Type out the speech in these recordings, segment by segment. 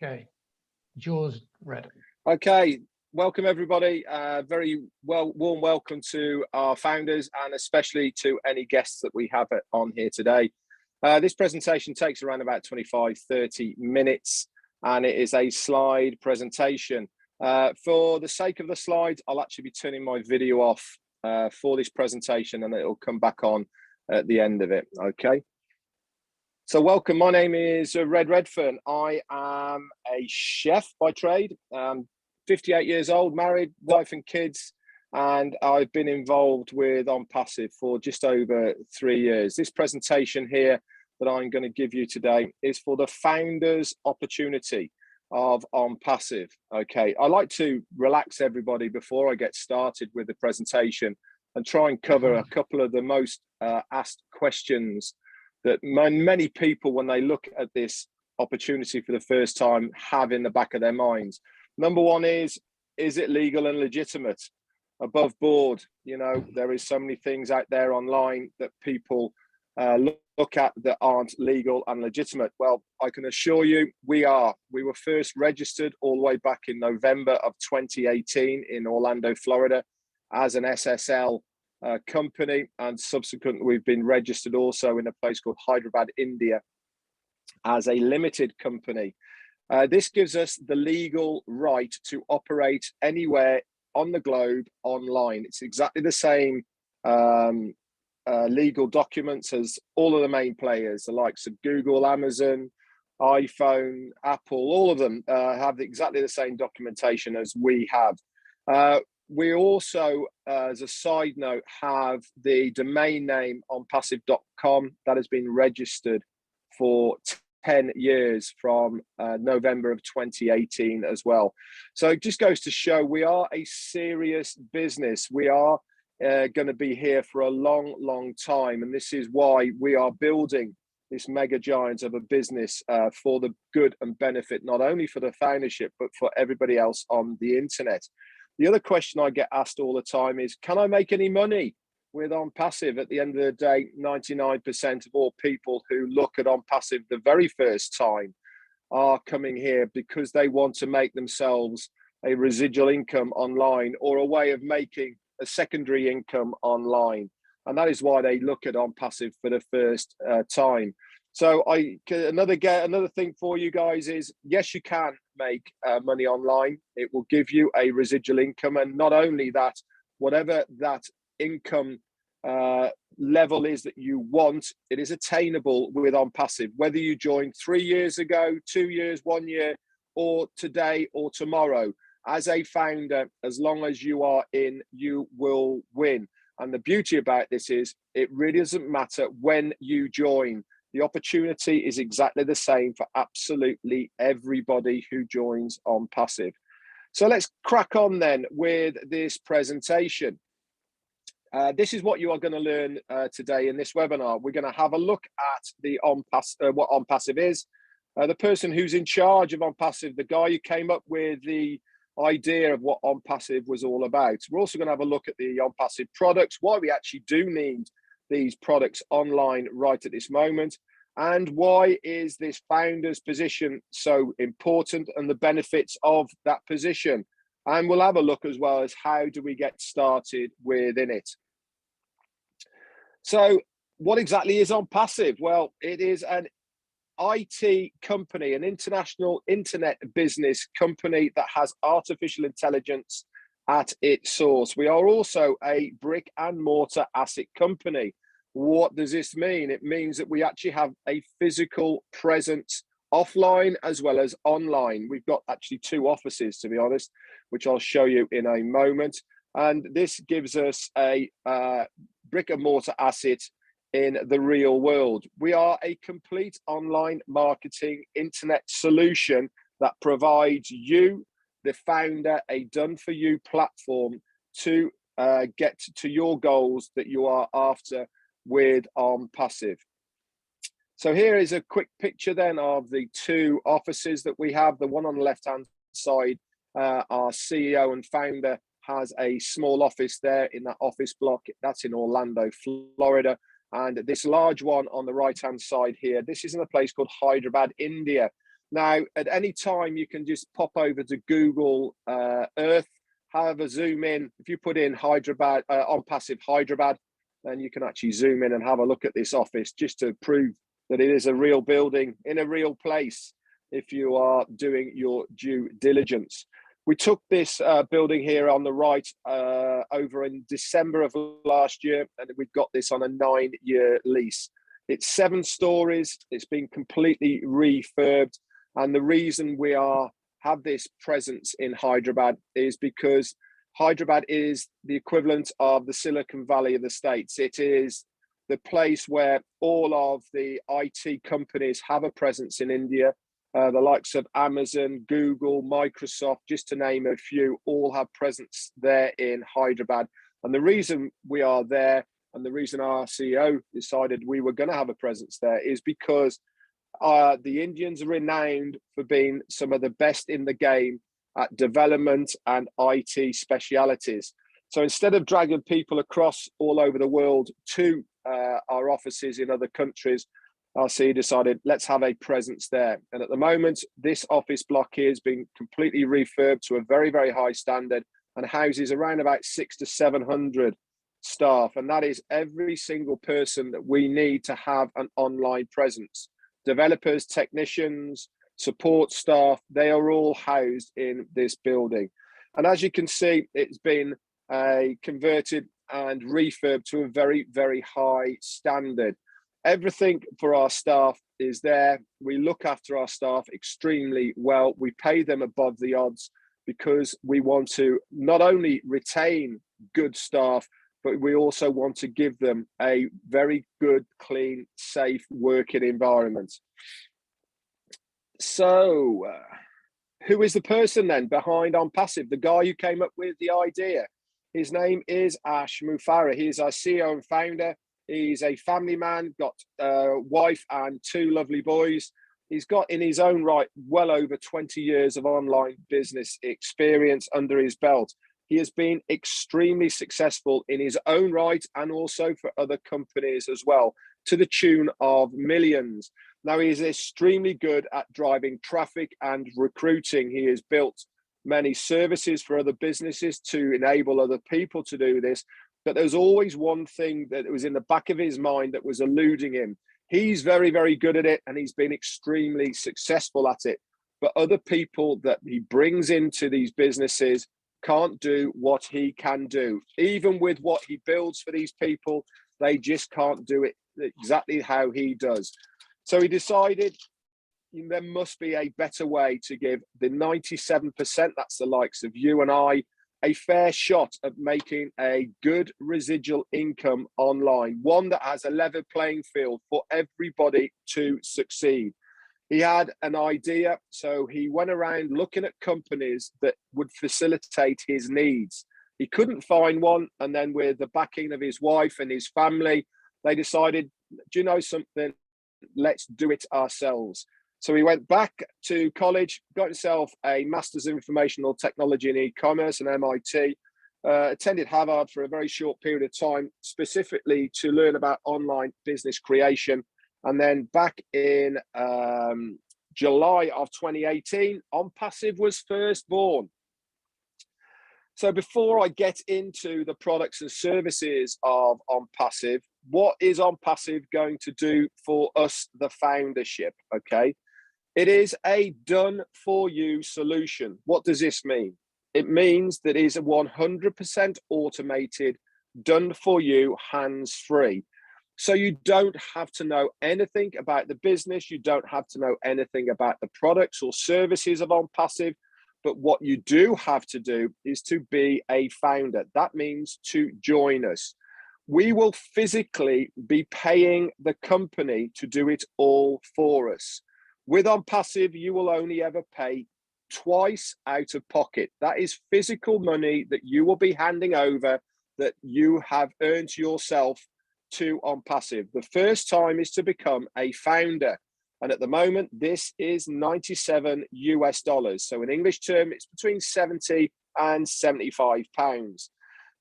Okay, jaws ready. Okay, welcome everybody. Very warm welcome to our founders and especially to any guests that we have on here today. This presentation takes around about 25-30 minutes and it is a slide presentation. For the sake of the slides, I'll actually be turning my video off for this presentation and it'll come back on at the end of it, okay? So welcome, my name is Redfern. I am a chef by trade. 58 years old, married, wife and kids, and I've been involved with ONPASSIVE for just over 3 years. This presentation here that I'm going to give you today is for the founders opportunity of ONPASSIVE. Okay, I like to relax everybody before I get started with the presentation and try and cover a couple of the most asked questions that many people, when they look at this opportunity for the first time, have in the back of their minds. Number one is it legal and legitimate? Above board, you know, there is so many things out there online that people look at that aren't legal and legitimate. Well, I can assure you we are. We were first registered all the way back in November of 2018 in Orlando, Florida, as an SSL company, and subsequently we've been registered also in a place called Hyderabad, India, as a limited company. This gives us the legal right to operate anywhere on the globe online. It's exactly the same legal documents as all of the main players, the likes of Google, Amazon, iPhone, Apple, all of them have exactly the same documentation as we have. We also, as a side note, have the domain name onpassive.com that has been registered for 10 years from November of 2018 as well. So it just goes to show we are a serious business. We are going to be here for a long time. And this is why we are building this mega giant of a business for the good and benefit, not only for the foundership, but for everybody else on the internet. The other question I get asked all the time is, can I make any money with ONPASSIVE? At the end of the day, 99% of all people who look at ONPASSIVE the very first time are coming here because they want to make themselves a residual income online or a way of making a secondary income online. And that is why they look at ONPASSIVE for the first time. So another thing for you guys is, yes, you can make money online. It will give you a residual income. And not only that, whatever that income level is that you want, it is attainable with ONPASSIVE, whether you joined 3 years ago, 2 years, 1 year, or today or tomorrow. As a founder, as long as you are in, you will win. And the beauty about this is it really doesn't matter when you join. The opportunity is exactly the same for absolutely everybody who joins ONPASSIVE. So let's crack on then with this presentation. This is what you are going to learn today in this webinar. We're going to have a look at the what ONPASSIVE is, the person who's in charge of ONPASSIVE, the guy who came up with the idea of what ONPASSIVE was all about. We're also going to have a look at the ONPASSIVE products, why we actually do need these products online right at this moment, and why is this founder's position so important and the benefits of that position. And we'll have a look as well as how do we get started within it. So what exactly is ONPASSIVE? Well, it is an IT company, an international internet business company that has artificial intelligence at its source. We are also a brick and mortar asset company. What does this mean? It means that we actually have a physical presence offline as well as online. We've got actually 2 offices, to be honest, which I'll show you in a moment. And this gives us a brick and mortar asset in the real world. We are a complete online marketing internet solution that provides you, the founder, a done-for-you platform to get to your goals that you are after with ONPASSIVE. So here is a quick picture then of the 2 offices that we have. The one on the left-hand side, our CEO and founder has a small office there in that office block. That's in Orlando, Florida. And this large one on the right-hand side here, this is in a place called Hyderabad, India. Now, at any time, you can just pop over to Google Earth, have a zoom in. If you put in Hyderabad, ONPASSIVE Hyderabad, then you can actually zoom in and have a look at this office just to prove that it is a real building in a real place if you are doing your due diligence. We took this building here on the right over in December of last year, and we've got this on a 9-year lease. It's 7 stories. It's been completely refurbed. And the reason we have this presence in Hyderabad is because Hyderabad is the equivalent of the Silicon Valley of the States. It is the place where all of the IT companies have a presence in India. The likes of Amazon, Google, Microsoft, just to name a few, all have presence there in Hyderabad. And the reason we are there, and the reason our CEO decided we were going to have a presence there, is because the Indians are renowned for being some of the best in the game at development and IT specialities. So instead of dragging people across all over the world to our offices in other countries, our CEO decided, let's have a presence there. And at the moment, this office block here has been completely refurbed to a very, very high standard and houses around about 600 to 700 staff. And that is every single person that we need to have an online presence. Developers, technicians, support staff, they are all housed in this building. And as you can see, it's been converted and refurbed to a very, very high standard. Everything for our staff is there. We look after our staff extremely well. We pay them above the odds because we want to not only retain good staff, but we also want to give them a very good, clean, safe working environment. So, who is the person then behind ONPASSIVE? The guy who came up with the idea. His name is Ash Mufareh. He is our CEO and founder. He's a family man, got a wife and 2 lovely boys. He's got in his own right well over 20 years of online business experience under his belt. He has been extremely successful in his own right and also for other companies as well, to the tune of millions. Now, he is extremely good at driving traffic and recruiting. He has built many services for other businesses to enable other people to do this. But there's always one thing that was in the back of his mind that was eluding him. He's very, very good at it, and he's been extremely successful at it. But other people that he brings into these businesses can't do what he can do. Even with what he builds for these people, they just can't do it exactly how he does. So he decided there must be a better way to give the 97%, that's the likes of you and I, a fair shot at making a good residual income online, one that has a level playing field for everybody to succeed. He had an idea, so he went around looking at companies that would facilitate his needs. He couldn't find one, and then with the backing of his wife and his family, they decided, do you know something? Let's do it ourselves. So he went back to college, got himself a Master's in Informational Technology and E-commerce at MIT, attended Harvard for a very short period of time, specifically to learn about online business creation. And then back in July of 2018, ONPASSIVE was first born. So before I get into the products and services of ONPASSIVE, what is ONPASSIVE going to do for us, the foundership? Okay. It is a done-for-you solution. What does this mean? It means that it is a 100% automated, done-for-you, hands-free. So you don't have to know anything about the business. You don't have to know anything about the products or services of ONPASSIVE. But what you do have to do is to be a founder. That means to join us. We will physically be paying the company to do it all for us. With ONPASSIVE, you will only ever pay twice out of pocket. That is physical money that you will be handing over that you have earned yourself to ONPASSIVE. The first time is to become a founder. And at the moment, this is $97 US. So in English term, it's between 70 and 75 pounds.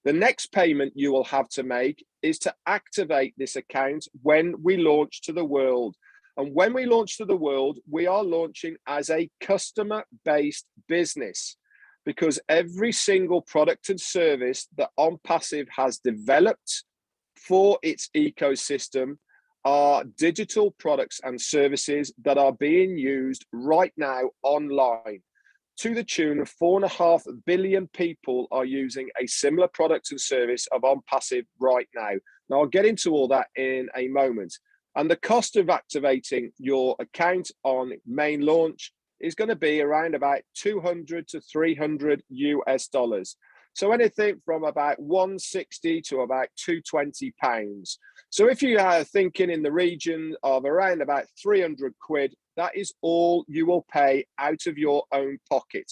The next payment you will have to make is to activate this account when we launch to the world. And when we launch to the world, we are launching as a customer-based business, because every single product and service that ONPASSIVE has developed for its ecosystem are digital products and services that are being used right now online. To the tune of 4.5 billion people are using a similar product and service of ONPASSIVE right now. Now, I'll get into all that in a moment. And the cost of activating your account on main launch is going to be around about 200 to 300 US dollars. So anything from about 160 to about 220 pounds. So if you are thinking in the region of around about 300 quid, that is all you will pay out of your own pocket.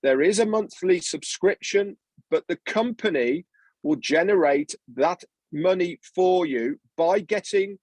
There is a monthly subscription, but the company will generate that money for you by getting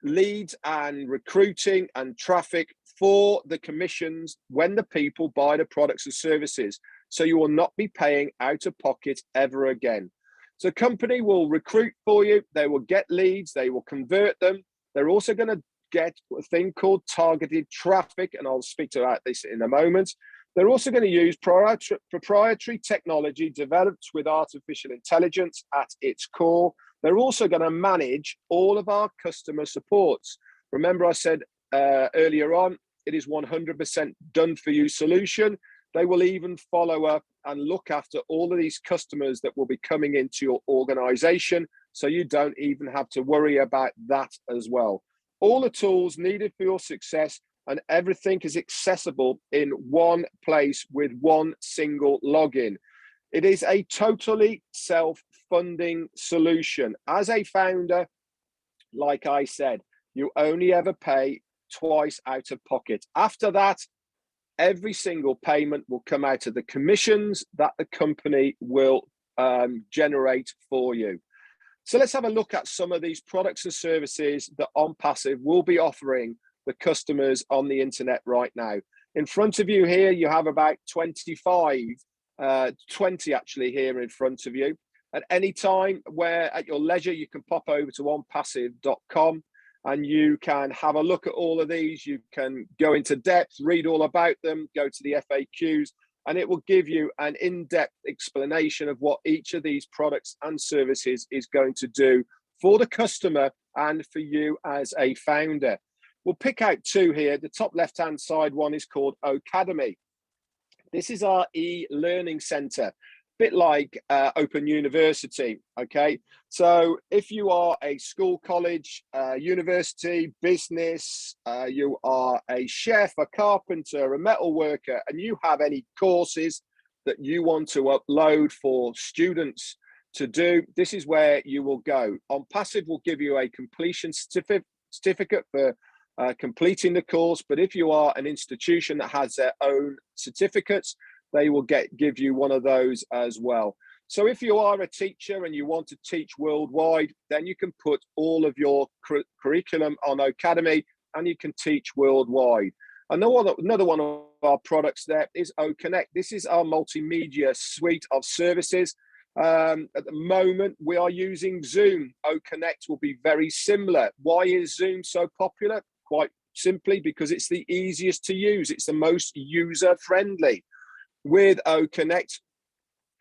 leads and recruiting and traffic for the commissions when the people buy the products and services. So you will not be paying out of pocket ever again. So the company will recruit for you. They will get leads. They will convert them. They're also going to get a thing called targeted traffic, and I'll speak about this in a moment. They're also going to use proprietary technology developed with artificial intelligence at its core. They're also going to manage all of our customer supports. Remember, I said earlier on, it is 100% done for you solution. They will even follow up and look after all of these customers that will be coming into your organization, so you don't even have to worry about that as well. All the tools needed for your success and everything is accessible in one place with one single login. It is a totally self-funding solution. As a founder, like I said, you only ever pay twice out of pocket. After that, every single payment will come out of the commissions that the company will generate for you. So let's have a look at some of these products and services that ONPASSIVE will be offering the customers on the internet right now. In front of you here, you have about 20 actually here in front of you. At any time, where at your leisure, you can pop over to onpassive.com and you can have a look at all of these. You can go into depth, read all about them, go to the FAQs, and it will give you an in-depth explanation of what each of these products and services is going to do for the customer and for you as a founder. We'll pick out two here. The top left-hand side one is called Academy. This is our e-learning center, bit like Open University, okay? So if you are a school, college, university, business, you are a chef, a carpenter, a metal worker, and you have any courses that you want to upload for students to do, this is where you will go. ONPASSIVE will give you a completion certificate for completing the course, but if you are an institution that has their own certificates, they will give you one of those as well. So if you are a teacher and you want to teach worldwide, then you can put all of your curriculum on Academy and you can teach worldwide. Another one of our products there is OConnect. This is our multimedia suite of services. At the moment, we are using Zoom. OConnect will be very similar. Why is Zoom so popular? Quite simply because it's the easiest to use. It's the most user-friendly. With OConnect,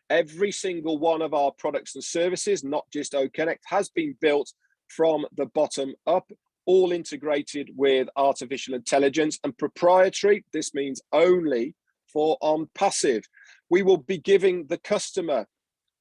every single one of our products and services, not just OConnect, has been built from the bottom up, all integrated with artificial intelligence and proprietary. This means only for ONPASSIVE. We will be giving the customer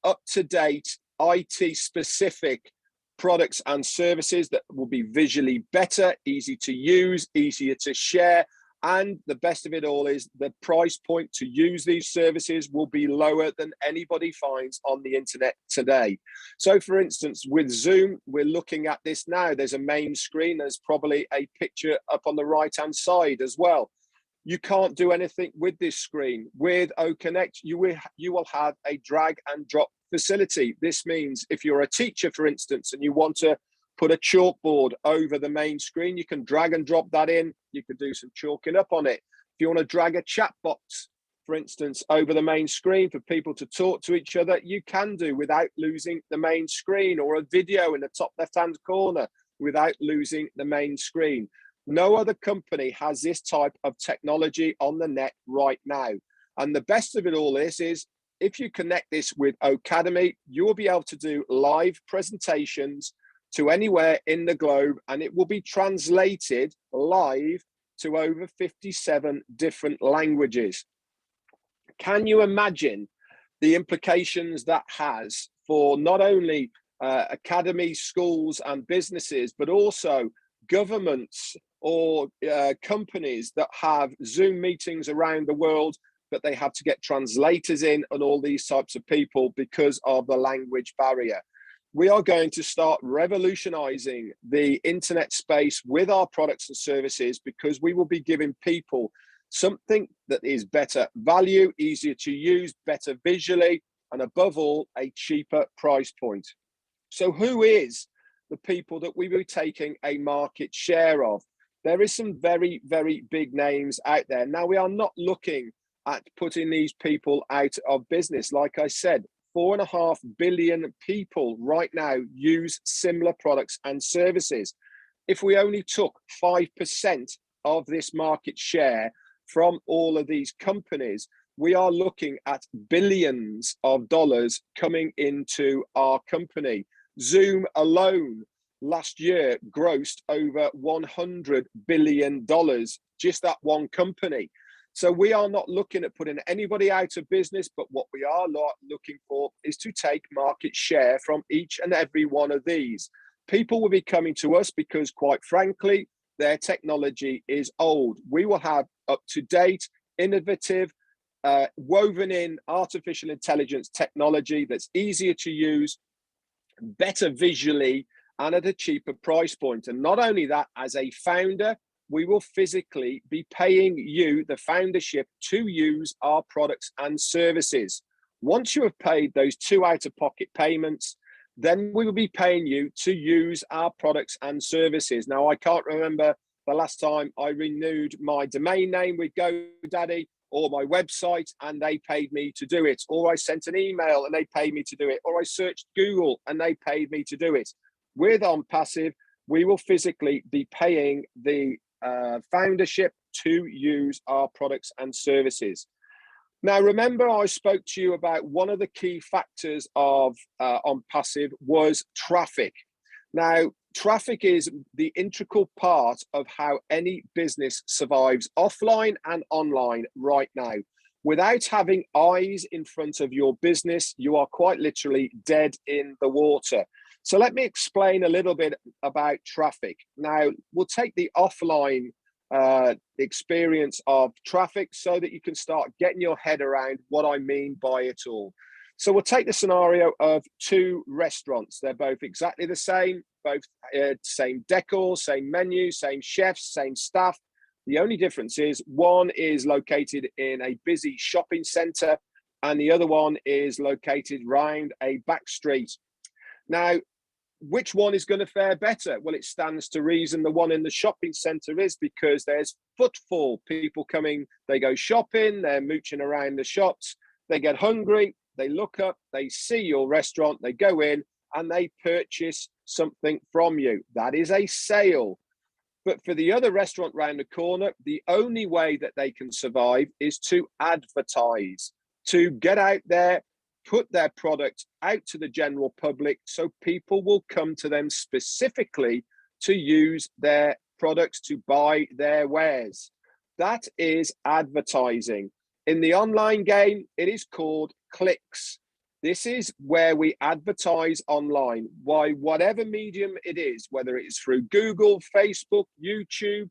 up-to-date IT-specific products and services that will be visually better, easy to use, easier to share. And the best of it all is the price point to use these services will be lower than anybody finds on the internet today. So for instance, with Zoom, we're looking at this now. There's a main screen. There's probably a picture up on the right-hand side as well. You can't do anything with this screen. With OConnect, you will have a drag and drop facility. This means if you're a teacher, for instance, and you want to put a chalkboard over the main screen, you can drag and drop that in. You can do some chalking up on it. If you want to drag a chat box, for instance, over the main screen for people to talk to each other, you can do without losing the main screen, or a video in the top left-hand corner without losing the main screen. No other company has this type of technology on the net right now. And the best of it all is if you connect this with Academy, you will be able to do live presentations to anywhere in the globe, and it will be translated live to over 57 different languages. Can you imagine the implications that has for not only academies, schools and businesses, but also governments or companies that have Zoom meetings around the world, but they have to get translators in and all these types of people because of the language barrier? We are going to start revolutionizing the internet space with our products and services, because we will be giving people something that is better value, easier to use, better visually, and above all, a cheaper price point. So who is the people that we will be taking a market share of? There is some very, very big names out there. Now, we are not looking at putting these people out of business. Like I said, 4.5 billion people right now use similar products and services. If we only took 5% of this market share from all of these companies, we are looking at billions of dollars coming into our company. Zoom alone last year grossed over $100 billion, just that one company. So we are not looking at putting anybody out of business, but what we are looking for is to take market share from each and every one of these. People will be coming to us because, quite frankly, their technology is old. We will have up-to-date, innovative, woven in artificial intelligence technology that's easier to use, better visually, and at a cheaper price point. And not only that, as a founder, we will physically be paying you the foundership to use our products and services. Once you have paid those 2 out-of-pocket payments, then we will be paying you to use our products and services. Now, I can't remember the last time I renewed my domain name with GoDaddy or my website and they paid me to do it, or I sent an email and they paid me to do it, or I searched Google and they paid me to do it. With ONPASSIVE, we will physically be paying the foundership to use our products and services. Now, remember, I spoke to you about one of the key factors of ONPASSIVE was traffic. Now, traffic is the integral part of how any business survives offline and online right now. Without having eyes in front of your business, you are quite literally dead in the water. So let me explain a little bit about traffic. Now, we'll take the offline experience of traffic so that you can start getting your head around what I mean by it all. So we'll take the scenario of 2 restaurants. They're both exactly the same, both same decor, same menu, same chefs, same staff. The only difference is one is located in a busy shopping center and the other one is located round a back street. Now, which one is going to fare better? Well, it stands to reason the one in the shopping center is, because there's footfall, people coming, they go shopping, they're mooching around the shops, they get hungry, they look up, they see your restaurant, they go in and they purchase something from you. That is a sale. But for the other restaurant round the corner, the only way that they can survive is to advertise, to get out there, put their product out to the general public so people will come to them specifically to use their products, to buy their wares. That is advertising. In the online game, it is called clicks. This is where we advertise online, by whatever medium it is, whether it is through Google, Facebook, YouTube,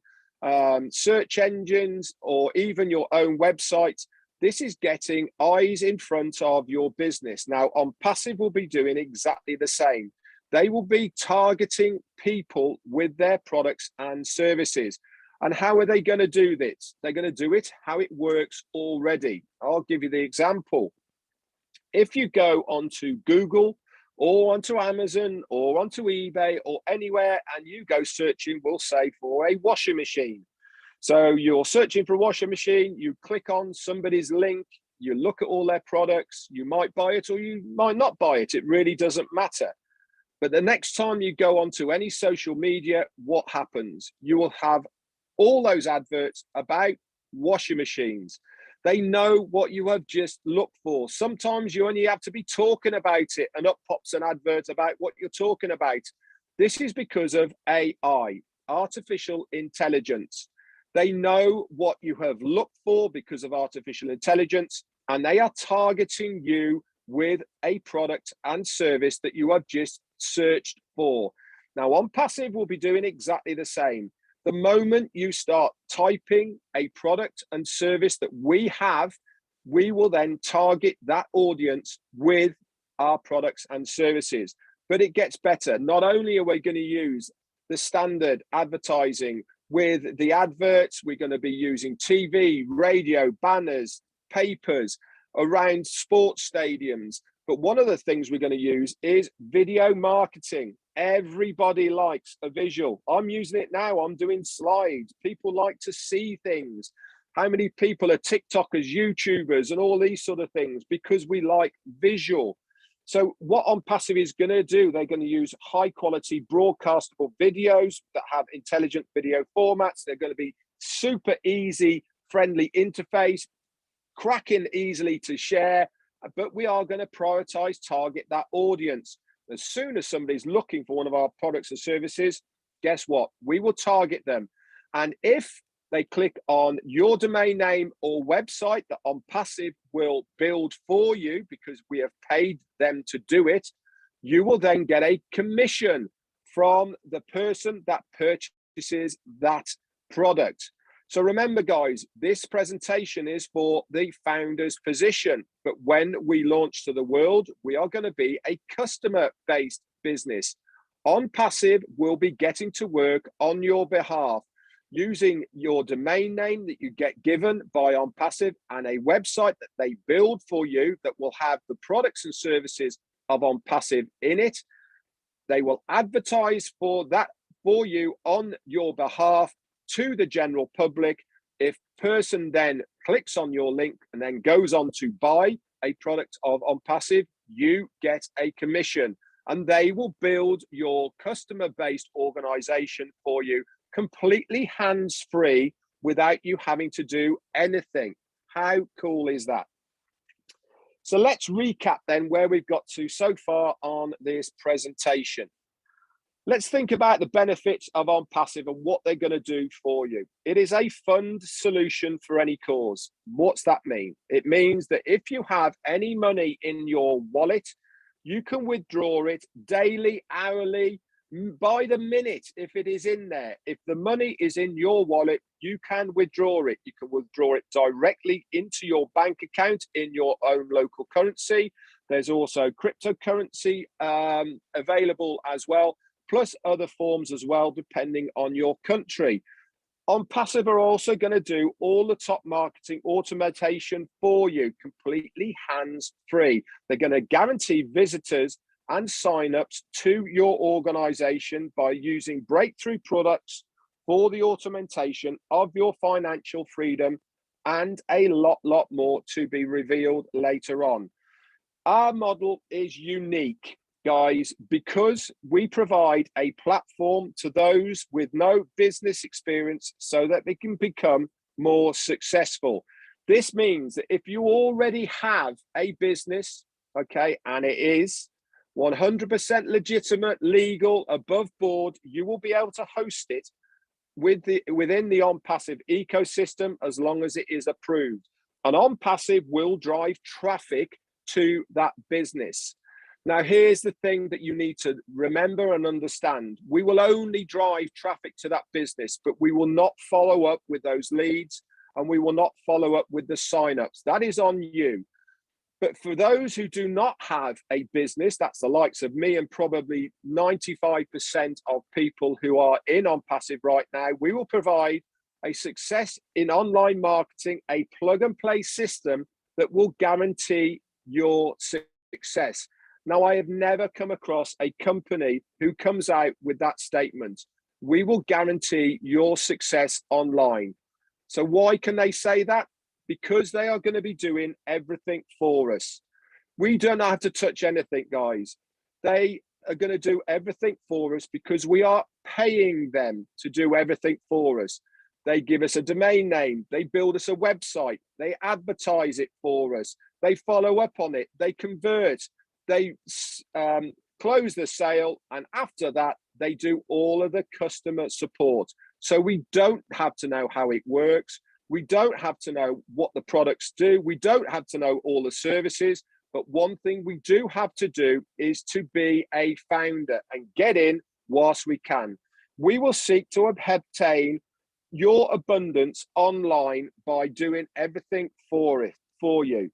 search engines, or even your own website. This is getting eyes in front of your business. Now, ONPASSIVE will be doing exactly the same. They will be targeting people with their products and services. And how are they going to do this? They're going to do it how it works already. I'll give you the example. If you go onto Google or onto Amazon or onto eBay or anywhere and you go searching, we'll say, for a washing machine. So you're searching for a washing machine, you click on somebody's link, you look at all their products, you might buy it or you might not buy it. It really doesn't matter. But the next time you go onto any social media, what happens? You will have all those adverts about washing machines. They know what you have just looked for. Sometimes you only have to be talking about it and up pops an advert about what you're talking about. This is because of AI, artificial intelligence. They know what you have looked for because of artificial intelligence, and they are targeting you with a product and service that you have just searched for. Now, ONPASSIVE will be doing exactly the same. The moment you start typing a product and service that we have, we will then target that audience with our products and services. But it gets better. Not only are we going to use the standard advertising with the adverts, we're going to be using TV, radio, banners, papers around sports stadiums. But one of the things we're going to use is video marketing. Everybody likes a visual. I'm using it now. I'm doing slides. People like to see things. How many people are TikTokers, YouTubers, and all these sort of things? Because we like visual. So what ONPASSIVE is going to do, they're going to use high quality broadcastable videos that have intelligent video formats. They're going to be super easy, friendly interface, cracking easily to share, but we are going to prioritize, target that audience. As soon as somebody's looking for one of our products or services, guess what? We will target them. And if they click on your domain name or website that ONPASSIVE will build for you because we have paid them to do it, you will then get a commission from the person that purchases that product. So remember, guys, this presentation is for the founder's position. But when we launch to the world, we are going to be a customer-based business. ONPASSIVE will be getting to work on your behalf using your domain name that you get given by ONPASSIVE and a website that they build for you that will have the products and services of ONPASSIVE in it. They will advertise for that for you on your behalf to the general public. If person then clicks on your link and then goes on to buy a product of ONPASSIVE, you get a commission, and they will build your customer-based organization for you completely hands-free without you having to do anything. How cool is that? So let's recap then where we've got to so far on this presentation. Let's think about the benefits of ONPASSIVE and what they're going to do for you. It is a fund solution for any cause. What's that mean? It means that if you have any money in your wallet, you can withdraw it daily, hourly, by the minute if it is in there. If the money is in your wallet, you can withdraw it. You can withdraw it directly into your bank account in your own local currency. There's also cryptocurrency available as well, plus other forms as well, depending on your country. ONPASSIVE are also going to do all the top marketing automation for you, completely hands-free. They're going to guarantee visitors and signups to your organization by using breakthrough products for the automation of your financial freedom, and a lot more to be revealed later on. Our model is unique, guys, because we provide a platform to those with no business experience so that they can become more successful. This means that if you already have a business, okay, and it is 100% legitimate, legal, above board, you will be able to host it within the ONPASSIVE ecosystem as long as it is approved. And ONPASSIVE will drive traffic to that business. Now, here's the thing that you need to remember and understand. We will only drive traffic to that business, but we will not follow up with those leads, and we will not follow up with the signups. That is on you. But for those who do not have a business, that's the likes of me and probably 95% of people who are in ONPASSIVE right now, we will provide a success in online marketing, a plug and play system that will guarantee your success. Now, I have never come across a company who comes out with that statement. We will guarantee your success online. So why can they say that? Because they are going to be doing everything for us. We don't have to touch anything, guys. They are going to do everything for us because we are paying them to do everything for us. They give us a domain name. They build us a website. They advertise it for us. They follow up on it. They convert. They close the sale. And after that, they do all of the customer support. So we don't have to know how it works. We don't have to know what the products do. We don't have to know all the services. But one thing we do have to do is to be a founder and get in whilst we can. We will seek to obtain your abundance online by doing everything for you.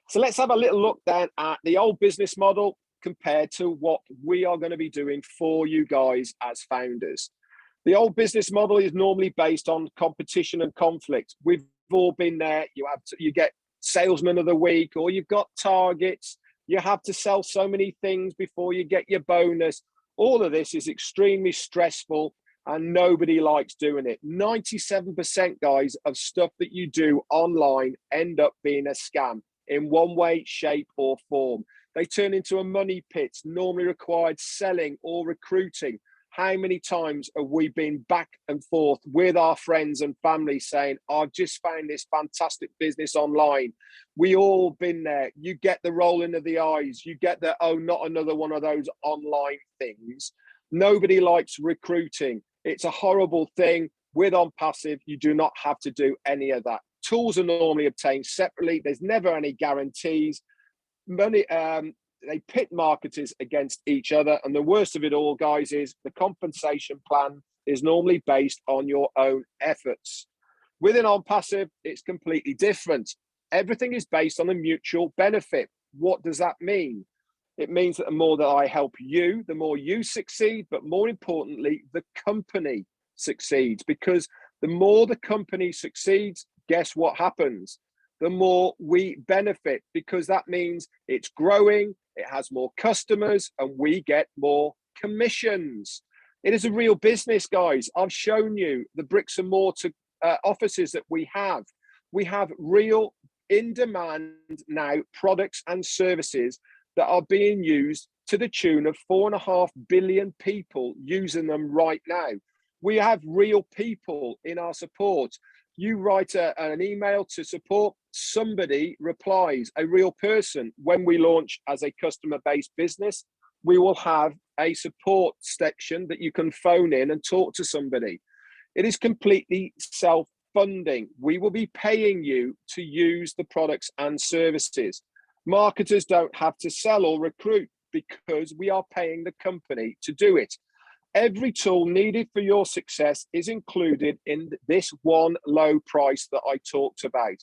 So let's have a little look then at the old business model compared to what we are going to be doing for you guys as founders. The old business model is normally based on competition and conflict. We've all been there. You get salesman of the week, or you've got targets. You have to sell so many things before you get your bonus. All of this is extremely stressful and nobody likes doing it. 97%, guys, of stuff that you do online end up being a scam in one way, shape or form. They turn into a money pit, normally required selling or recruiting. How many times have we been back and forth with our friends and family saying, I've just found this fantastic business online. We all been there. You get the rolling of the eyes. You get the, oh, not another one of those online things. Nobody likes recruiting. It's a horrible thing. With ONPASSIVE, you do not have to do any of that. Tools are normally obtained separately. There's never any guarantees. Money, they pit marketers against each other. And the worst of it all, guys, is the compensation plan is normally based on your own efforts. Within ONPASSIVE, it's completely different. Everything is based on a mutual benefit. What does that mean? It means that the more that I help you, the more you succeed, but more importantly, the company succeeds. Because the more the company succeeds, guess what happens? The more we benefit, because that means it's growing, it has more customers, and we get more commissions. It is a real business, guys. I've shown you the bricks and mortar offices that we have. We have real in-demand now products and services that are being used to the tune of 4.5 billion people using them right now. We have real people in our support. You write an email to support, somebody replies, a real person. When we launch as a customer-based business, we will have a support section that you can phone in and talk to somebody. It is completely self-funding. We will be paying you to use the products and services. Marketers don't have to sell or recruit because we are paying the company to do it. Every tool needed for your success is included in this one low price that I talked about.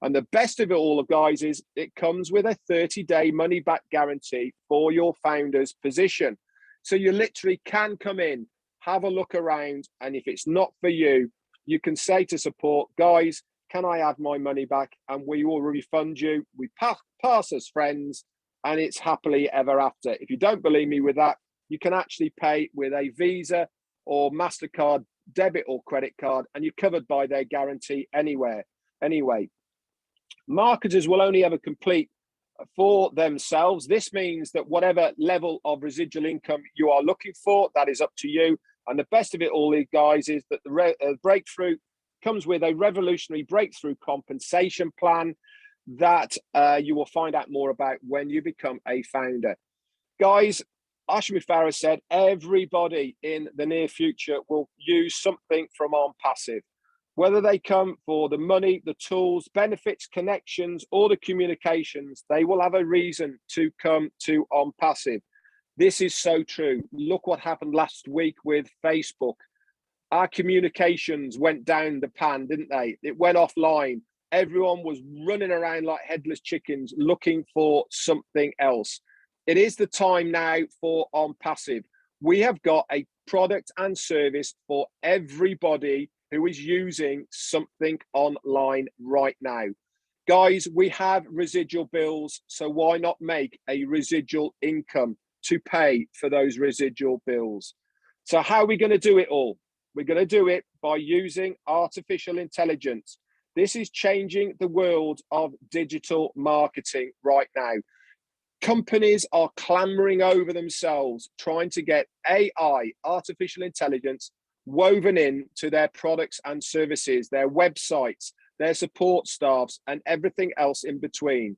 And the best of it all, guys, is it comes with a 30-day money-back guarantee for your founder's position. So you literally can come in, have a look around, and if it's not for you, you can say to support, guys, can I have my money back? And we will refund you. We pass as friends, and it's happily ever after. If you don't believe me with that, you can actually pay with a Visa or MasterCard debit or credit card, and you're covered by their guarantee anyway. Marketers will only ever complete for themselves. This means that whatever level of residual income you are looking for, that is up to you. And the best of it all, guys, is that the breakthrough comes with a revolutionary breakthrough compensation plan that you will find out more about when you become a founder. Guys, Ashmi Farah said everybody in the near future will use something from ONPASSIVE. Whether they come for the money, the tools, benefits, connections, or the communications, they will have a reason to come to ONPASSIVE. This is so true. Look what happened last week with Facebook. Our communications went down the pan, didn't they? It went offline. Everyone was running around like headless chickens looking for something else. It is the time now for ONPASSIVE. We have got a product and service for everybody who is using something online right now. Guys, we have residual bills, so why not make a residual income to pay for those residual bills? So how are we going to do it all? We're going to do it by using artificial intelligence. This is changing the world of digital marketing right now. Companies are clamoring over themselves, trying to get AI, artificial intelligence, woven in to their products and services, their websites, their support staffs, and everything else in between.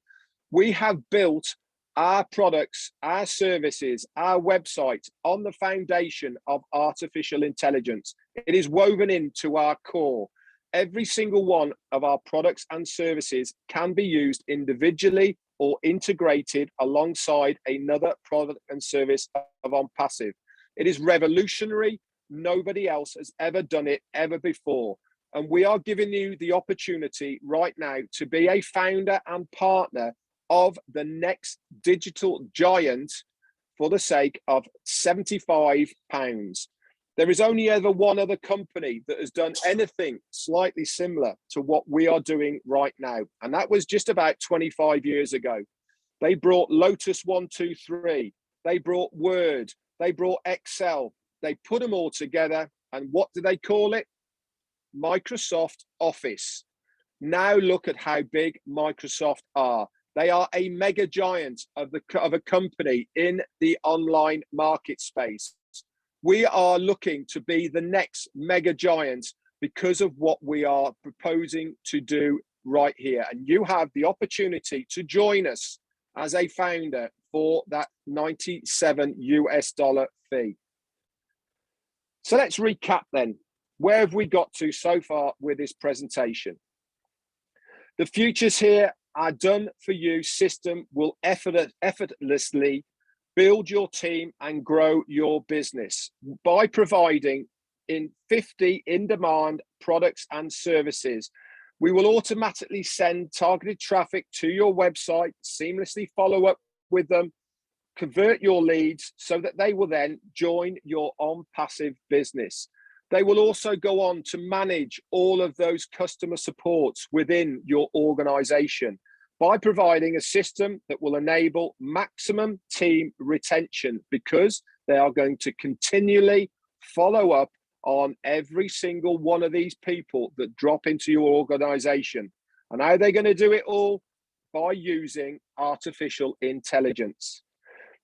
We have built our products, our services, our websites on the foundation of artificial intelligence. It is woven into our core. Every single one of our products and services can be used individually or integrated alongside another product and service of ONPASSIVE. It is revolutionary. Nobody else has ever done it ever before. And we are giving you the opportunity right now to be a founder and partner of the next digital giant for the sake of £75. There is only ever one other company that has done anything slightly similar to what we are doing right now. And that was just about 25 years ago. They brought Lotus 123, they brought Word, they brought Excel, they put them all together. And what do they call it? Microsoft Office. Now look at how big Microsoft are. They are a mega giant of a company in the online market space. We are looking to be the next mega giant because of what we are proposing to do right here. And you have the opportunity to join us as a founder for that $97 fee. So let's recap then. Where have we got to so far with this presentation? The futures here, our done for you system will effortlessly build your team and grow your business by providing in 50 in-demand products and services. We will automatically send targeted traffic to your website, seamlessly follow up with them, convert your leads so that they will then join your ONPASSIVE business. They will also go on to manage all of those customer supports within your organization by providing a system that will enable maximum team retention, because they are going to continually follow up on every single one of these people that drop into your organization. And how are they going to do it all? By using artificial intelligence.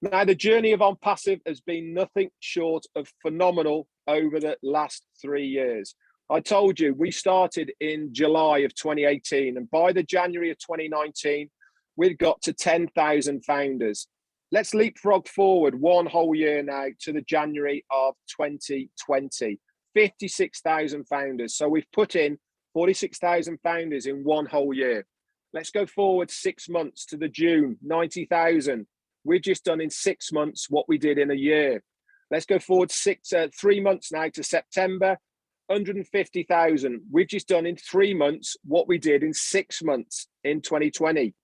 Now, the journey of ONPASSIVE has been nothing short of phenomenal over the last 3 years. I told you we started in July of 2018, and by the January of 2019, we'd got to 10,000 founders. Let's leapfrog forward one whole year now to the January of 2020, 56,000 founders. So we've put in 46,000 founders in one whole year. Let's go forward 6 months to the June, 90,000. We've just done in 6 months what we did in a year. Let's go forward 3 months now to September, 150,000. We've just done in 3 months what we did in 6 months in 2020.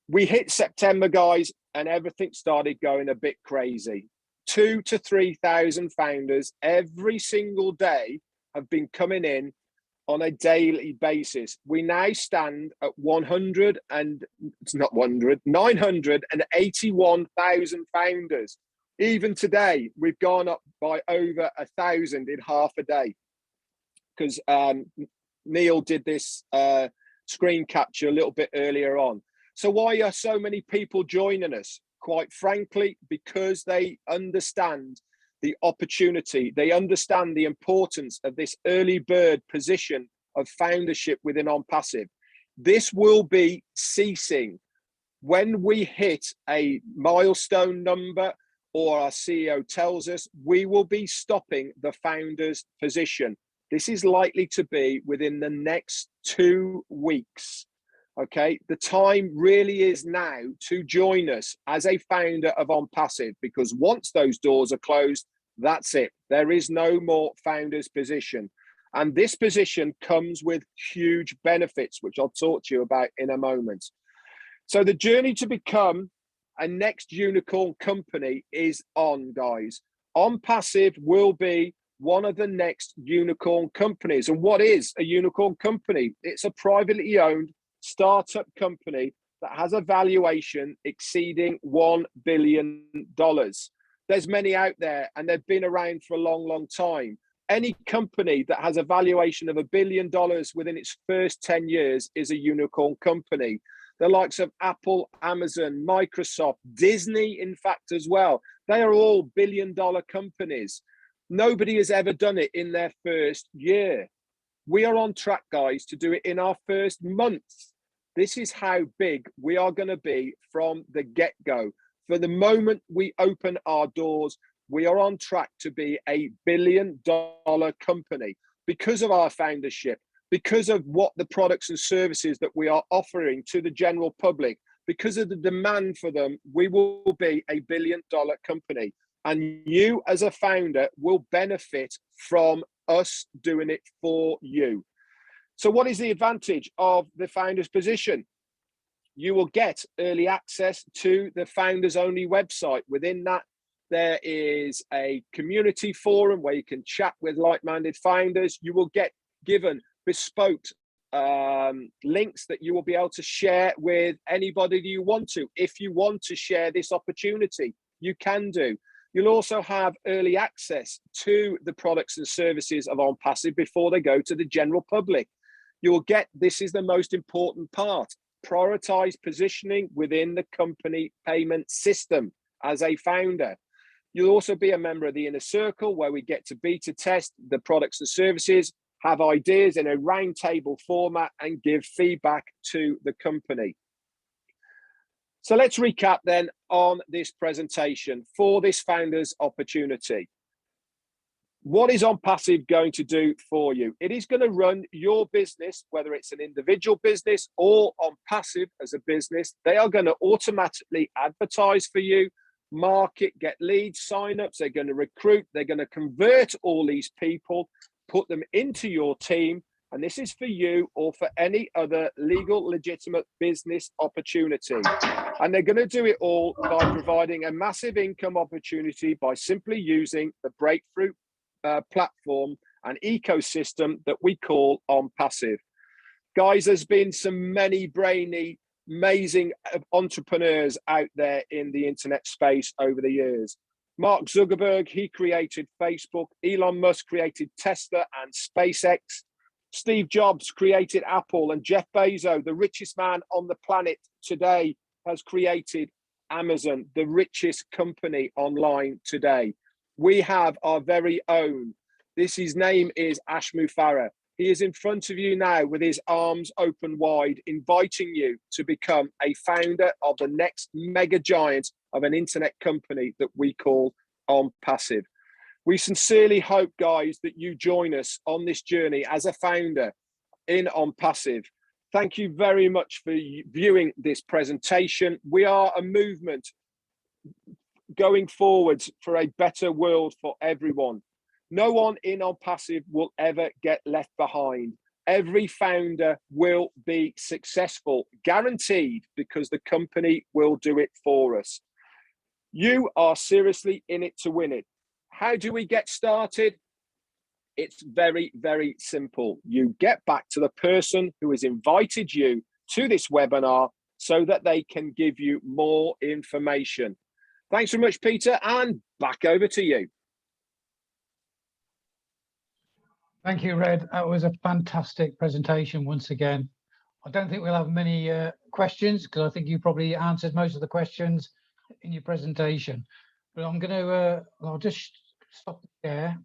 We hit September, guys, and everything started going a bit crazy. 2,000 to 3,000 founders every single day have been coming in on a daily basis. We now stand at 981,000 founders. Even today, we've gone up by over 1,000 in half a day, because Neil did this screen capture a little bit earlier on. So why are so many people joining us? Quite frankly, because they understand the opportunity. They understand the importance of this early bird position of foundership within ONPASSIVE. This will be ceasing when we hit a milestone number, or our CEO tells us we will be stopping the founder's position. This is likely to be within the next 2 weeks. Okay, the time really is now to join us as a founder of ONPASSIVE, because once those doors are closed, that's it. There is no more founder's position. And this position comes with huge benefits, which I'll talk to you about in a moment. So the journey to become a next unicorn company is on, guys. ONPASSIVE will be one of the next unicorn companies. And what is a unicorn company? It's a privately owned startup company that has a valuation exceeding $1 billion. There's many out there, and they've been around for a long, long time. Any company that has a valuation of $1 billion within its first 10 years is a unicorn company. The likes of Apple, Amazon, Microsoft, Disney, in fact, as well. They are all billion-dollar companies. Nobody has ever done it in their first year. We are on track, guys, to do it in our first month. This is how big we are going to be from the get-go. For the moment we open our doors, we are on track to be a $1 billion company because of our foundership, because of what the products and services that we are offering to the general public, because of the demand for them. We will be a $1 billion company. And you as a founder will benefit from us doing it for you. So what is the advantage of the founder's position? You will get early access to the founders only website. Within that, there is a community forum where you can chat with like-minded founders. You will get given bespoke links that you will be able to share with anybody that you want to. If you want to share this opportunity, you can do. You'll also have early access to the products and services of ONPASSIVE before they go to the general public. You'll get, this is the most important part, prioritize positioning within the company payment system as a founder. You'll also be a member of the inner circle where we get to beta test the products and services, have ideas in a roundtable format, and give feedback to the company. So let's recap then on this presentation for this founder's opportunity. What is ONPASSIVE going to do for you? It is going to run your business, whether it's an individual business or ONPASSIVE as a business. They are going to automatically advertise for you, market, get leads, signups. They're going to recruit. They're going to convert all these people, put them into your team. And this is for you or for any other legal, legitimate business opportunity. And they're going to do it all by providing a massive income opportunity by simply using the breakthrough platform and ecosystem that we call ONPASSIVE. Guys, there's been many brainy, amazing entrepreneurs out there in the internet space over the years. Mark Zuckerberg, he created Facebook. Elon Musk created Tesla and SpaceX. Steve Jobs created Apple, and Jeff Bezos, the richest man on the planet today, has created Amazon, the richest company online today. We have our very own. His name is Ashmu Farah. He is in front of you now with his arms open wide, inviting you to become a founder of the next mega giant of an internet company that we call ONPASSIVE. We sincerely hope, guys, that you join us on this journey as a founder in ONPASSIVE. Thank you very much for viewing this presentation. We are a movement going forward for a better world for everyone. No one in ONPASSIVE will ever get left behind. Every founder will be successful, guaranteed, because the company will do it for us. You are seriously in it to win it. How do we get started? It's very, very simple. You get back to the person who has invited you to this webinar so that they can give you more information. Thanks very much, Peter, and back over to you. Thank you, Red. That was a fantastic presentation once again. I don't think we'll have many questions because I think you probably answered most of the questions in your presentation. But I'm going to, I'll just stop there.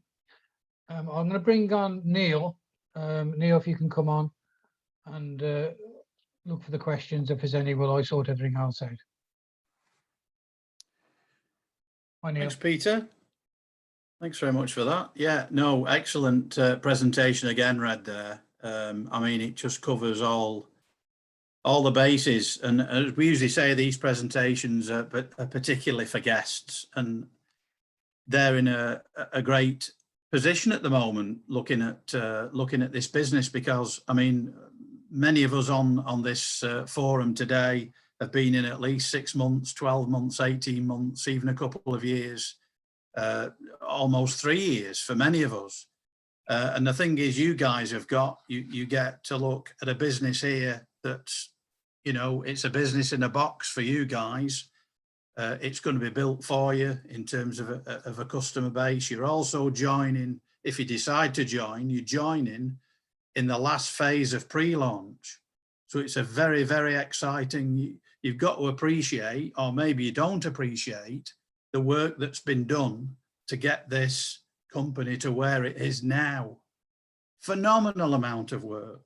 I'm going to bring on Neil. Neil, if you can come on and look for the questions. If there's any, will I sort everything else out? Hi, Neil. Thanks, Peter. Thanks very much for that. Yeah, no, excellent presentation again, Red, there. I mean, it just covers all the bases. And as we usually say, these presentations are particularly for guests. And they're in a great position at the moment, looking at this business, because, I mean, many of us on this forum today have been in at least 6 months, 12 months, 18 months, even a couple of years. Almost 3 years for many of us. And the thing is, you guys have got, you get to look at a business here that's, you know, it's a business in a box for you guys. It's going to be built for you in terms of a customer base. You're also joining, if you decide to join, you're joining in the last phase of pre-launch. So it's a very, very exciting, you've got to appreciate, or maybe you don't appreciate, the work that's been done to get this company to where it is now. Phenomenal amount of work.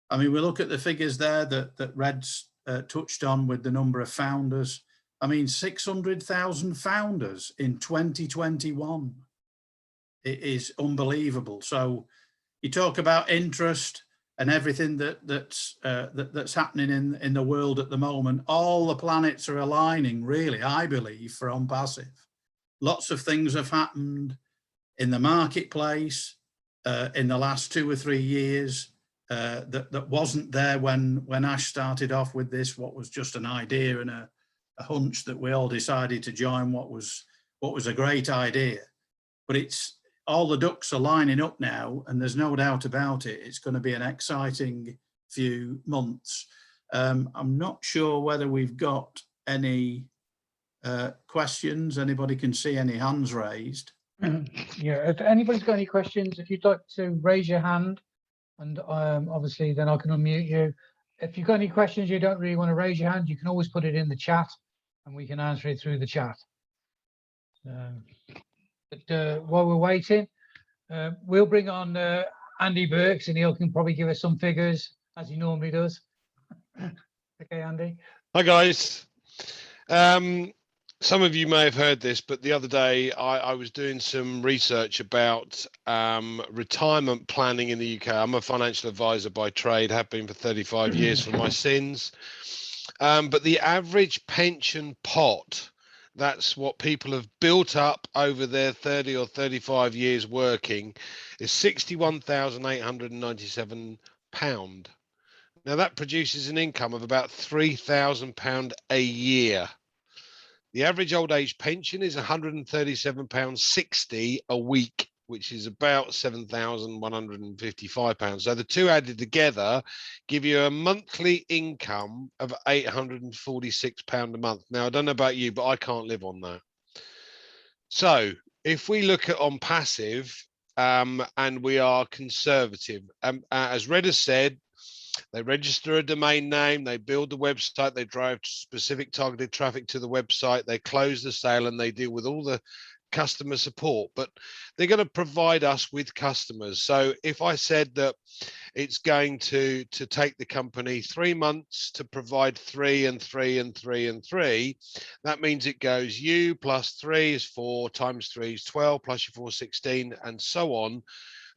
I mean, we look at the figures there that Red's touched on with the number of founders. I mean, 600,000 founders in 2021. It is unbelievable. So you talk about interest and everything that's happening in the world at the moment. All the planets are aligning, really, I believe, for ONPASSIVE. Lots of things have happened in the marketplace in the last 2 or 3 years that wasn't there when Ash started off with this. What was just an idea and a hunch that we all decided to join what was a great idea. But it's all the ducks are lining up now, and there's no doubt about it. It's going to be an exciting few months. I'm not sure whether we've got any questions. Anybody can see any hands raised? Yeah, if anybody's got any questions, if you'd like to raise your hand, and obviously then I can unmute you. If you've got any questions you don't really want to raise your hand, you can always put it in the chat and we can answer it through the chat. But while we're waiting, we'll bring on Andy Burks, and he can probably give us some figures as he normally does. Okay, Andy. Hi guys. Some of you may have heard this, but the other day I was doing some research about retirement planning in the UK. I'm a financial advisor by trade, have been for 35 years for my sins. But the average pension pot, that's what people have built up over their 30 or 35 years working, is £61,897. Now that produces an income of about £3,000 a year. The average old age pension is £137.60 a week, which is about £7,155. So the two added together give you a monthly income of £846 a month. Now, I don't know about you, but I can't live on that. So if we look at ONPASSIVE and we are conservative, as Red has said, they register a domain name, they build the website, they drive specific targeted traffic to the website, they close the sale, and they deal with all the customer support. But they're going to provide us with customers. So if I said that it's going to take the company 3 months to provide 3 and 3 and 3 and 3, that means it goes you plus 3 is 4 times 3 is 12 plus your 4 16 and so on.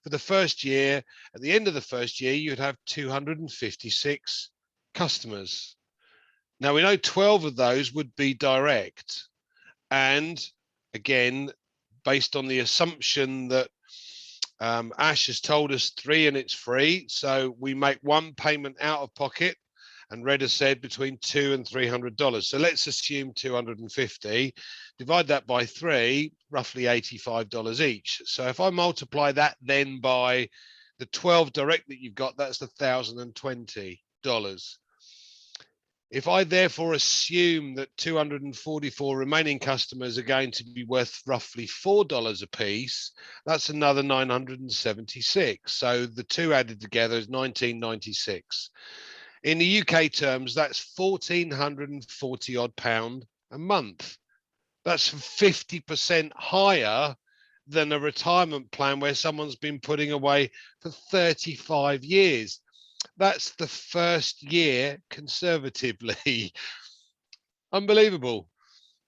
For the first year, at the end of the first year, you'd have 256 customers. Now we know 12 of those would be direct. And again, based on the assumption that Ash has told us 3 and it's free. So we make 1 payment out of pocket, and Red has said between $200 and $300. So let's assume 250, divide that by 3, roughly $85 each. So if I multiply that then by the 12 direct that you've got, that's $1,020. If I therefore assume that 244 remaining customers are going to be worth roughly $4 a piece, that's another 976. So the two added together is 1996. In the UK terms, that's £1,440 odd a month. That's 50% higher than a retirement plan where someone's been putting away for 35 years. That's the first year conservatively. Unbelievable.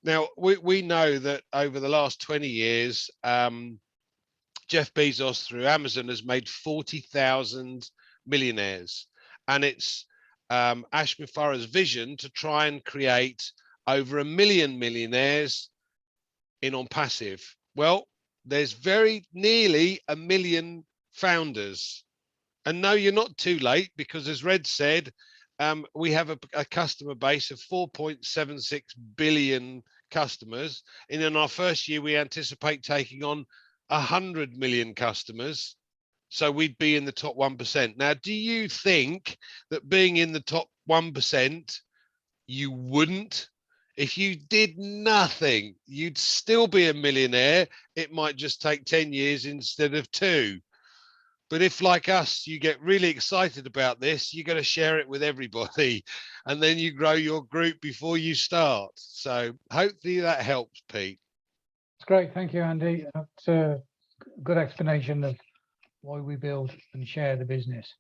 Now, we know that over the last 20 years, Jeff Bezos through Amazon has made 40,000 millionaires. And it's Ash Mufara's vision to try and create over 1 million millionaires in ONPASSIVE. Well, there's very nearly 1 million founders. And no, you're not too late, because as Red said, we have a customer base of 4.76 billion customers. And in our first year, we anticipate taking on 100 million customers. So we'd be in the top 1%. Now, do you think that being in the top 1%, you wouldn't? If you did nothing, you'd still be a millionaire. It might just take 10 years instead of 2. But if, like us, you get really excited about this, you're going to share it with everybody, and then you grow your group before you start. So hopefully that helps, Pete. That's great. Thank you, Andy. good explanation of why we build and share the business.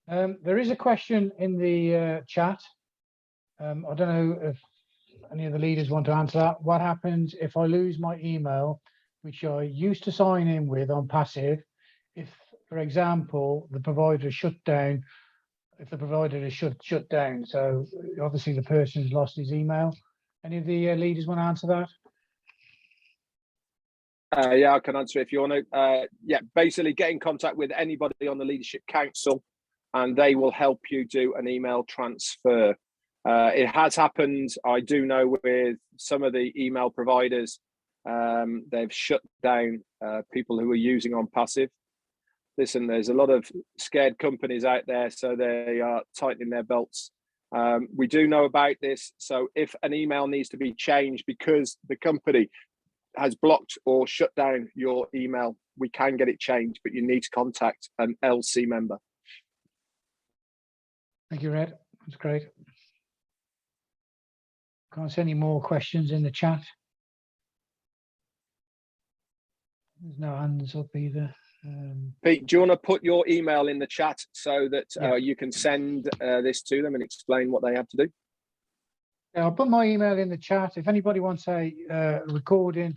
There is a question in the chat. I don't know if any of the leaders want to answer that. What happens if I lose my email, which I used to sign in with on Passive? If, for example, the provider is shut down, if the provider is shut down, so obviously the person's lost his email. Any of the leaders want to answer that? Yeah, I can answer if you want to. Yeah, basically get in contact with anybody on the Leadership Council and they will help you do an email transfer. It has happened, I do know, with some of the email providers. They've shut down people who are using ONPASSIVE. Listen, there's a lot of scared companies out there, so they are tightening their belts. We do know about this, so if an email needs to be changed because the company has blocked or shut down your email, we can get it changed, but you need to contact an LC member. Thank you, Red. That's great. Can't see any more questions in the chat. There's no hands up either. Pete, do you want to put your email in the chat so that Yeah. you can send this to them and explain what they have to do? Yeah, I'll put my email in the chat. If anybody wants a recording,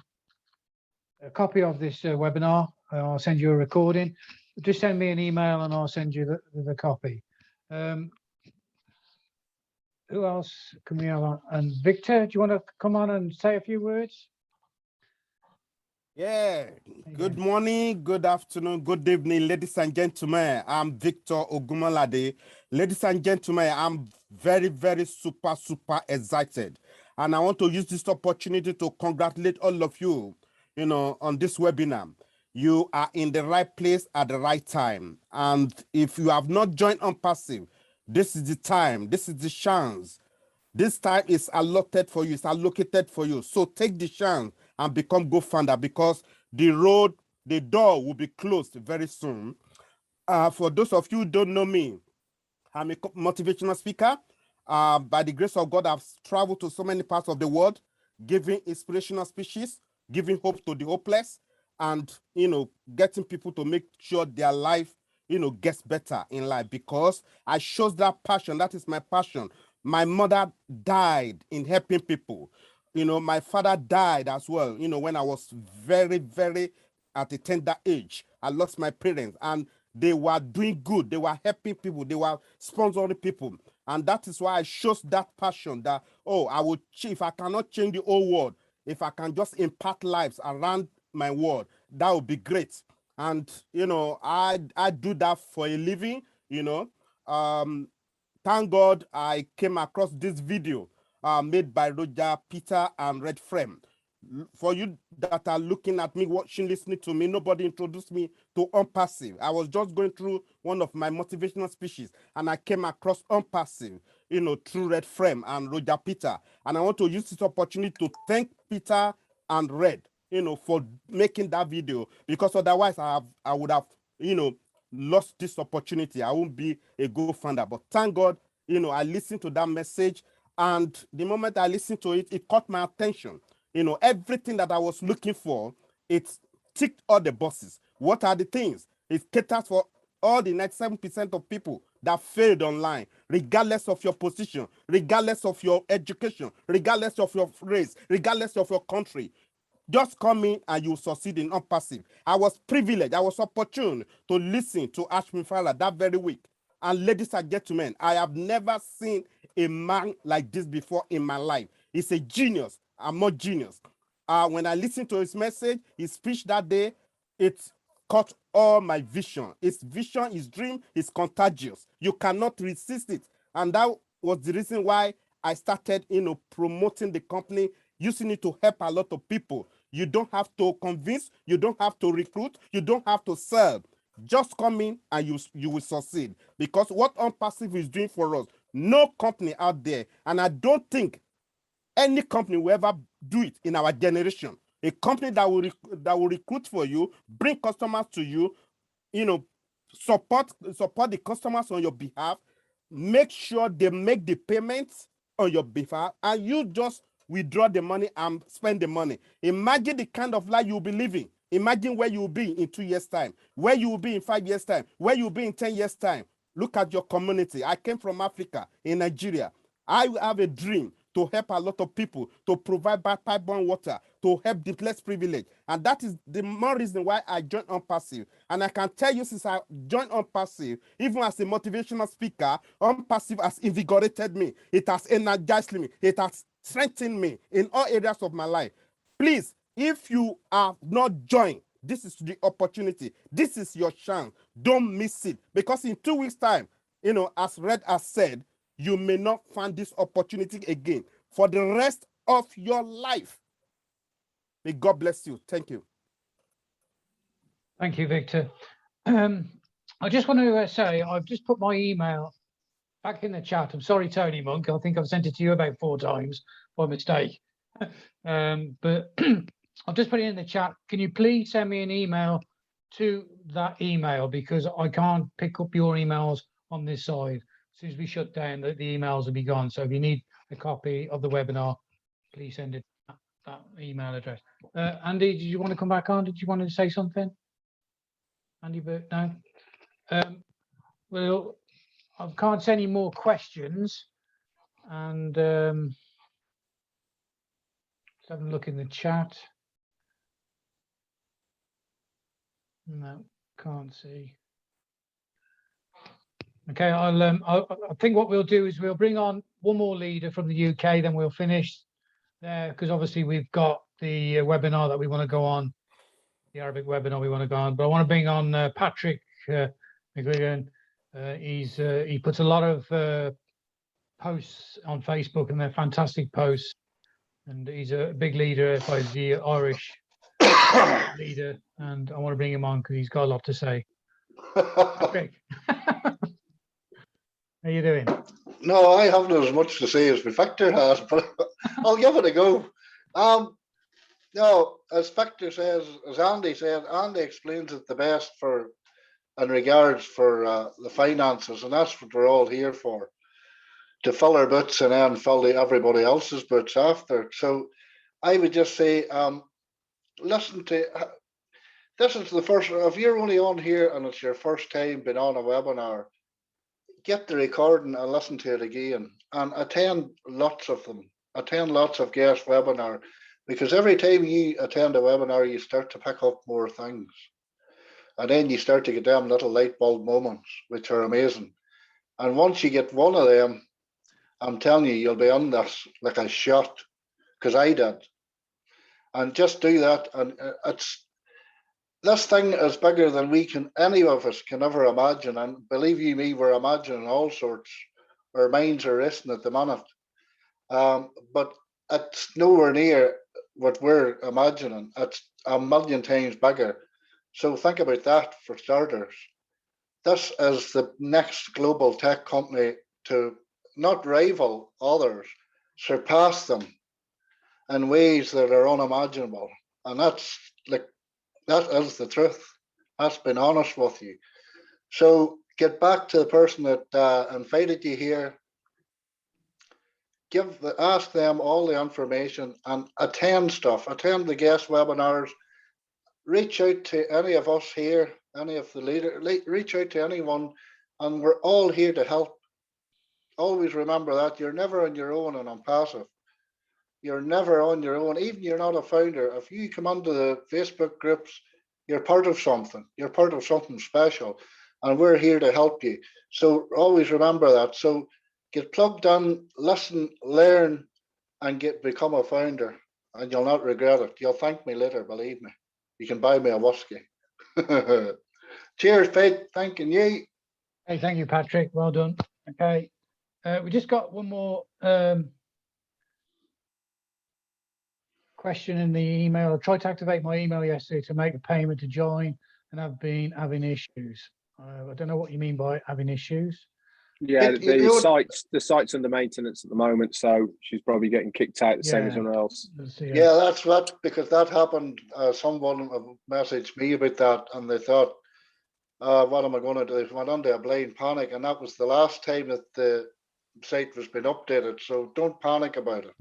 a copy of this webinar, I'll send you a recording. Just send me an email and I'll send you the copy. Who else can we have on? And Victor, do you want to come on and say a few words? Yeah, good morning, good afternoon, good evening, ladies and gentlemen. I'm Victor Ogumalade. Ladies and gentlemen, I'm very, very super excited. And I want to use this opportunity to congratulate all of you, on this webinar. You are in the right place at the right time. And if you have not joined ONPASSIVE, this is the time, this is the chance. This time is allotted for you, it's allocated for you. So take the chance and become co-founder, because the door will be closed very soon. For those of you who don't know me, I'm a motivational speaker. By the grace of God, I've traveled to so many parts of the world, giving inspirational speeches, giving hope to the hopeless, and getting people to make sure their life gets better in life, because I chose that passion. That is my passion. My mother died in helping people. My father died as well, when I was very, very at a tender age. I lost my parents and they were doing good. They were helping people. They were sponsoring people. And that is why I chose that passion that, if I cannot change the whole world, if I can just impact lives around my world, that would be great. And, I do that for a living, Thank God I came across this video made by Roger, Peter, and Redfern. For you that are looking at me, watching, listening to me, nobody introduced me to ONPASSIVE. I was just going through one of my motivational speeches, and I came across ONPASSIVE, through Redfern and Roger Peter. And I want to use this opportunity to thank Peter and Red, for making that video, because otherwise I would have, lost this opportunity. I won't be a co-founder. But thank God, I listened to that message, and the moment I listened to it, it caught my attention. Everything that I was looking for, it ticked all the boxes. What are the things? It caters for all the 97% of people that failed online, regardless of your position, regardless of your education, regardless of your race, regardless of your country. Just come in and you succeed in ONPASSIVE. I was privileged, I was opportune to listen to Ashwin Farah that very week. And ladies and gentlemen, I have never seen a man like this before in my life. He's a genius. I'm not genius. When I listened to his message, his speech that day, it caught all my vision. His vision, his dream is contagious. You cannot resist it. And that was the reason why I started, promoting the company, using it to help a lot of people. You don't have to convince, you don't have to recruit, you don't have to sell. Just come in and you will succeed. Because what ONPASSIVE is doing for us, no company out there, and I don't think any company will ever do it in our generation. A company that will recruit for you, bring customers to you, support the customers on your behalf, make sure they make the payments on your behalf, and you just withdraw the money and spend the money. Imagine the kind of life you'll be living. Imagine where you will be in 2 years' time, where you will be in 5 years' time, where you will be in 10 years' time. Look at your community. I came from Africa, in Nigeria. I have a dream to help a lot of people, to provide pipe-borne water, to help the less privileged. And that is the more reason why I joined ONPASSIVE. And I can tell you, since I joined ONPASSIVE, even as a motivational speaker, ONPASSIVE has invigorated me. It has energized me. It has strengthened me in all areas of my life. Please, if you are not joined, this is the opportunity. This is your chance. Don't miss it. Because in 2 weeks' time, as Red has said, you may not find this opportunity again for the rest of your life. May God bless you. Thank you. Thank you, Victor. I just want to say, I've just put my email back in the chat. I'm sorry, Tony Monk. I think I've sent it to you about 4 times by mistake. But I've just put it in the chat. Can you please send me an email to that email, because I can't pick up your emails on this side. As soon as we shut down, the emails will be gone. So if you need a copy of the webinar, please send it that email address. Andy, did you want to come back on? Did you want to say something? Andy, but no. Well, I can't see any more questions, and let's have a look in the chat. No, can't see. Okay, I think what we'll do is we'll bring on one more leader from the UK, then we'll finish there, because obviously we've got the webinar that we want to go on, the Arabic webinar we want to go on. But I want to bring on Patrick McGuigan. He puts a lot of posts on Facebook, and they're fantastic posts. And he's a big leader by the Irish leader, and I want to bring him on because he's got a lot to say. Patrick. How you doing? No, I haven't as much to say as Victor has, but I'll give it a go. No, as Victor says, as Andy said, Andy explains it the best in regards for the finances, and that's what we're all here for, to fill our boots and then fill everybody else's boots after. So I would just say, listen to, this is the first, if you're only on here and it's your first time being on a webinar, get the recording and listen to it again, and attend lots of them. Attend lots of guest webinar, because every time you attend a webinar, you start to pick up more things. And then you start to get them little light bulb moments, which are amazing. And once you get one of them, I'm telling you, you'll be on this like a shot, because I did. And just do that. And this thing is bigger than any of us can ever imagine. And believe you me, we're imagining all sorts. Our minds are racing at the minute. But it's nowhere near what we're imagining. It's a million times bigger. So think about that for starters. This is the next global tech company to not rival others, surpass them in ways that are unimaginable. And that's like, that is the truth. That's been honest with you. So get back to the person that invited you here. Ask them all the information and attend stuff. Attend the guest webinars. Reach out to any of us here, any of the leaders. Reach out to anyone, and we're all here to help. Always remember that you're never on your own and ONPASSIVE. You're never on your own, even you're not a founder. If you come onto the Facebook groups, you're part of something. You're part of something special, and we're here to help you. So always remember that. So get plugged in, listen, learn, and become a founder, and you'll not regret it. You'll thank me later, believe me. You can buy me a whiskey. Cheers, Pete. Thanking you. Hey, thank you, Patrick. Well done. Okay. We just got one more question in the email. I tried to activate my email yesterday to make a payment to join, and I've been having issues. I don't know what you mean by having issues. Yeah, the site's under maintenance at the moment, so she's probably getting kicked out the same as everyone else. Yeah, that's what, because that happened. Someone messaged me about that, and they thought, what am I going to do? They went under a blind panic, and that was the last time that the site was been updated. So don't panic about it.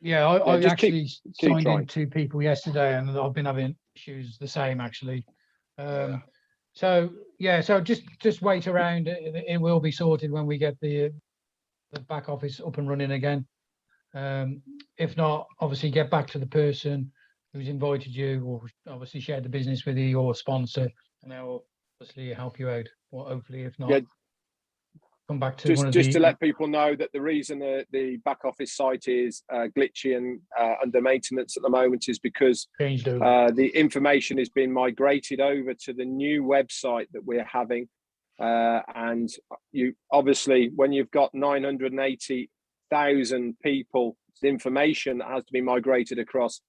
Yeah, I just actually keep signed trying. in 2 people yesterday, and I've been having issues the same actually. So yeah, so just wait around. It will be sorted when we get the back office up and running again. If not, obviously get back to the person who's invited you, or obviously shared the business with you, or sponsor, and they'll obviously help you out. Or hopefully, if not, Yeah. come back to one of Just the. to let people know that the reason the back office site is glitchy and under maintenance at the moment is because Changed over. the information is being migrated over to the new website that we're having. And you obviously, when you've got 980,000 people, the information that has to be migrated across,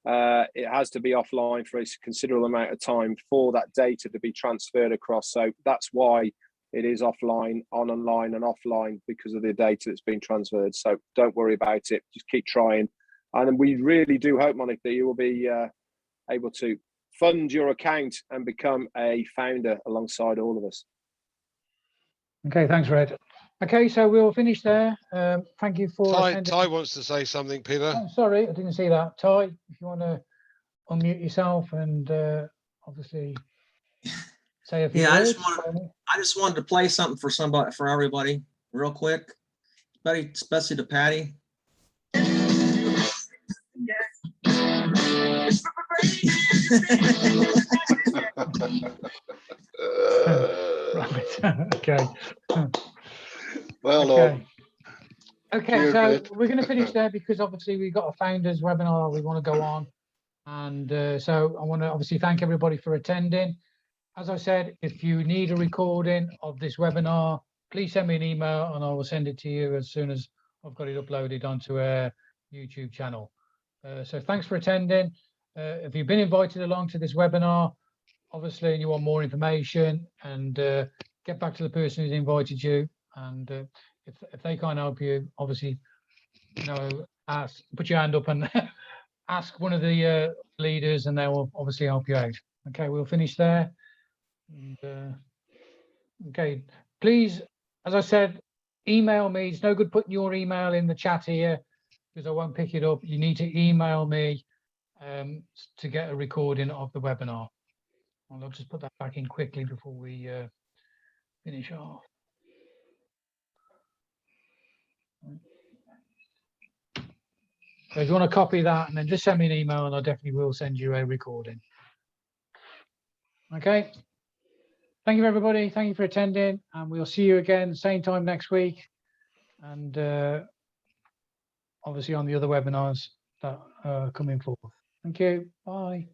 it has to be offline for a considerable amount of time for that data to be transferred across. So that's why it is offline, online and offline, because of the data that's been transferred. So don't worry about it. Just keep trying. And we really do hope, Monica, that you will be able to fund your account and become a founder alongside all of us. Okay, thanks, Red. Okay, so we'll finish there. Thank you for attending. Ty wants to say something, Peter. Oh, sorry, I didn't see that. Ty, if you want to unmute yourself and obviously say a few Yeah, words. I just wanted to play something for everybody real quick, especially to Patty. Right. Okay. Well, Okay, Cheers, so Red. we're going to finish there because obviously we've got a founders webinar we want to go on. And so I want to obviously thank everybody for attending. As I said, if you need a recording of this webinar, please send me an email and I will send it to you as soon as I've got it uploaded onto our YouTube channel. So thanks for attending. If you've been invited along to this webinar, obviously, and you want more information, and get back to the person who's invited you. And if they can't help you, obviously, put your hand up and ask one of the leaders, and they will obviously help you out. Okay, we'll finish there. And, okay, please, as I said, email me. It's no good putting your email in the chat here because I won't pick it up. You need to email me to get a recording of the webinar. And I'll just put that back in quickly before we finish off. So if you want to copy that and then just send me an email and I definitely will send you a recording. Okay. Thank you, everybody. Thank you for attending, and we'll see you again same time next week. And obviously on the other webinars that are coming forth. Thank you. Bye.